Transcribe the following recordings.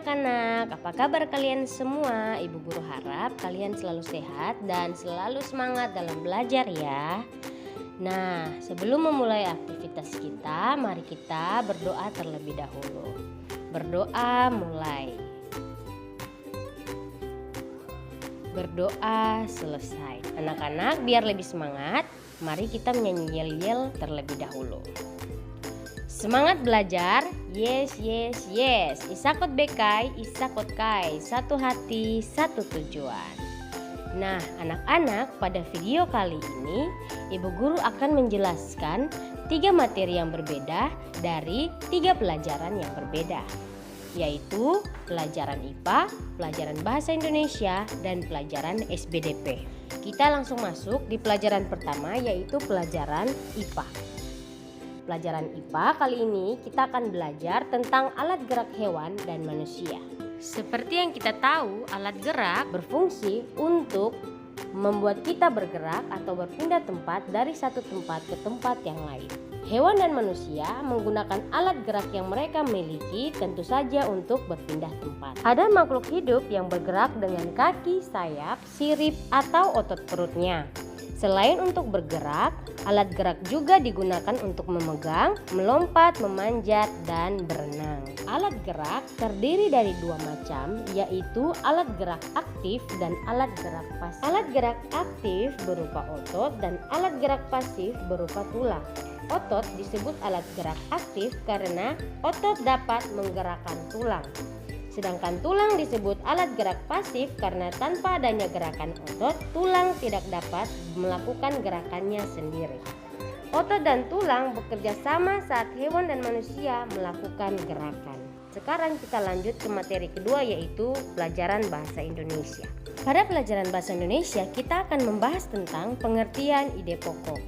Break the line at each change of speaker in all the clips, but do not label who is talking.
anak-anak, apa kabar kalian semua? Ibu guru harap kalian selalu sehat dan selalu semangat dalam belajar ya. Nah, sebelum memulai aktivitas kita, mari kita berdoa terlebih dahulu. Berdoa mulai. Berdoa selesai. Anak-anak, biar lebih semangat, mari kita menyanyi yel-yel terlebih dahulu. Semangat belajar, yes, yes, yes. Isakot bekai, isakot kai. Satu hati, satu tujuan. Nah, anak-anak, pada video kali ini, Ibu Guru akan menjelaskan 3 materi yang berbeda dari 3 pelajaran yang berbeda, yaitu pelajaran IPA, pelajaran Bahasa Indonesia, dan pelajaran SBDP. Kita langsung masuk di pelajaran pertama, yaitu pelajaran IPA. Pelajaran IPA kali ini kita akan belajar tentang alat gerak hewan dan manusia. Seperti yang kita tahu, alat gerak berfungsi untuk membuat kita bergerak atau berpindah tempat dari satu tempat ke tempat yang lain. Hewan dan manusia menggunakan alat gerak yang mereka miliki tentu saja untuk berpindah tempat. Ada makhluk hidup yang bergerak dengan kaki, sayap, sirip, atau otot perutnya. Selain untuk bergerak, alat gerak juga digunakan untuk memegang, melompat, memanjat, dan berenang. Alat gerak terdiri dari 2 macam, yaitu alat gerak aktif dan alat gerak pasif. Alat gerak aktif berupa otot dan alat gerak pasif berupa tulang. Otot disebut alat gerak aktif karena otot dapat menggerakkan tulang. Sedangkan tulang disebut alat gerak pasif karena tanpa adanya gerakan otot, tulang tidak dapat melakukan gerakannya sendiri. Otot dan tulang bekerja sama saat hewan dan manusia melakukan gerakan. Sekarang kita lanjut ke materi kedua, yaitu pelajaran Bahasa Indonesia. Pada pelajaran Bahasa Indonesia, kita akan membahas tentang pengertian ide pokok.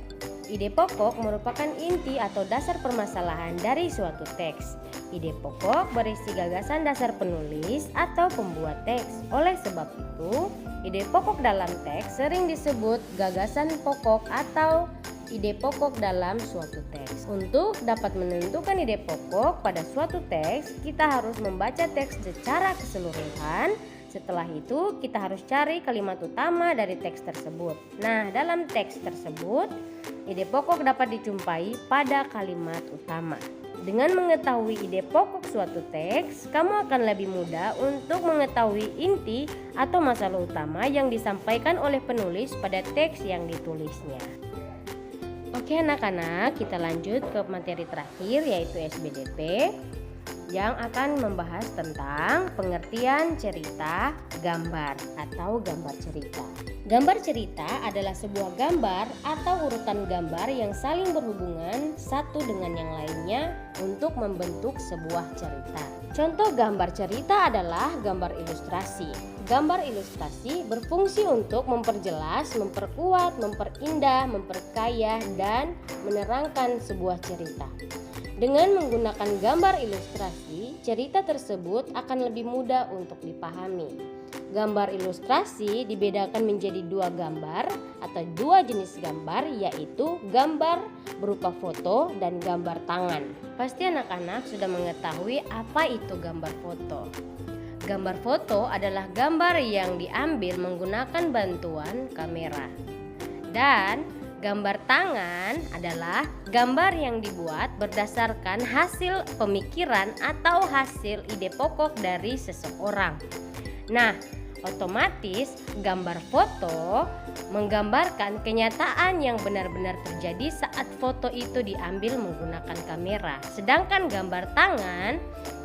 Ide pokok merupakan inti atau dasar permasalahan dari suatu teks. Ide pokok berisi gagasan dasar penulis atau pembuat teks. Oleh sebab itu, ide pokok dalam teks sering disebut gagasan pokok atau ide pokok dalam suatu teks. Untuk dapat menentukan ide pokok pada suatu teks, kita harus membaca teks secara keseluruhan. Setelah itu, kita harus cari kalimat utama dari teks tersebut. Nah, dalam teks tersebut, ide pokok dapat dijumpai pada kalimat utama. Dengan mengetahui ide pokok suatu teks, kamu akan lebih mudah untuk mengetahui inti atau masalah utama yang disampaikan oleh penulis pada teks yang ditulisnya. Oke anak-anak, kita lanjut ke materi terakhir, yaitu SBDP, yang akan membahas tentang pengertian cerita gambar atau gambar cerita. Gambar cerita adalah sebuah gambar atau urutan gambar yang saling berhubungan satu dengan yang lainnya untuk membentuk sebuah cerita. Contoh gambar cerita adalah gambar ilustrasi. Gambar ilustrasi berfungsi untuk memperjelas, memperkuat, memperindah, memperkaya, dan menerangkan sebuah cerita. Dengan menggunakan gambar ilustrasi, cerita tersebut akan lebih mudah untuk dipahami. Gambar ilustrasi dibedakan menjadi 2 gambar atau 2 jenis gambar, yaitu gambar berupa foto dan gambar tangan. Pasti anak-anak sudah mengetahui apa itu gambar foto. Gambar foto adalah gambar yang diambil menggunakan bantuan kamera. Dan gambar tangan adalah gambar yang dibuat berdasarkan hasil pemikiran atau hasil ide pokok dari seseorang. Nah, otomatis gambar foto menggambarkan kenyataan yang benar-benar terjadi saat foto itu diambil menggunakan kamera. Sedangkan gambar tangan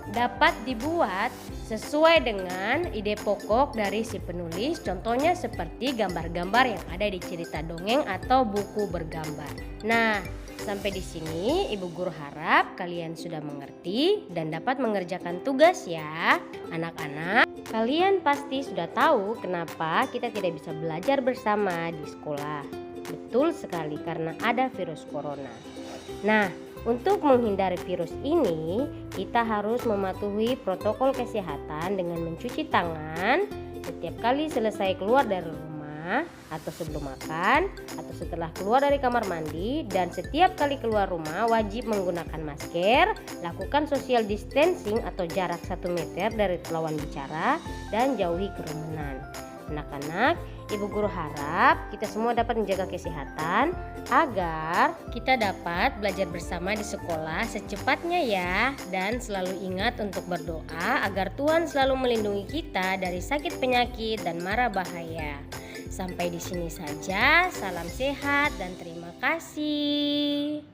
dapat dibuat sesuai dengan ide pokok dari si penulis, contohnya seperti gambar-gambar yang ada di cerita dongeng atau buku bergambar. Nah, sampai di sini Ibu Guru harap kalian sudah mengerti dan dapat mengerjakan tugas ya. Anak-anak, kalian pasti sudah tahu kenapa kita tidak bisa belajar bersama di sekolah. Betul sekali, karena ada virus corona. Nah, untuk menghindari virus ini, kita harus mematuhi protokol kesehatan dengan mencuci tangan setiap kali selesai keluar dari rumah. rumah atau sebelum makan atau setelah keluar dari kamar mandi, dan setiap kali keluar rumah wajib menggunakan masker, lakukan social distancing atau jarak 1 meter dari lawan bicara, dan jauhi kerumunan. Anak-anak, Ibu Guru harap kita semua dapat menjaga kesehatan agar kita dapat belajar bersama di sekolah secepatnya ya. Dan selalu ingat untuk berdoa agar Tuhan selalu melindungi kita dari sakit penyakit dan mara bahaya. Sampai di sini saja, salam sehat dan terima kasih.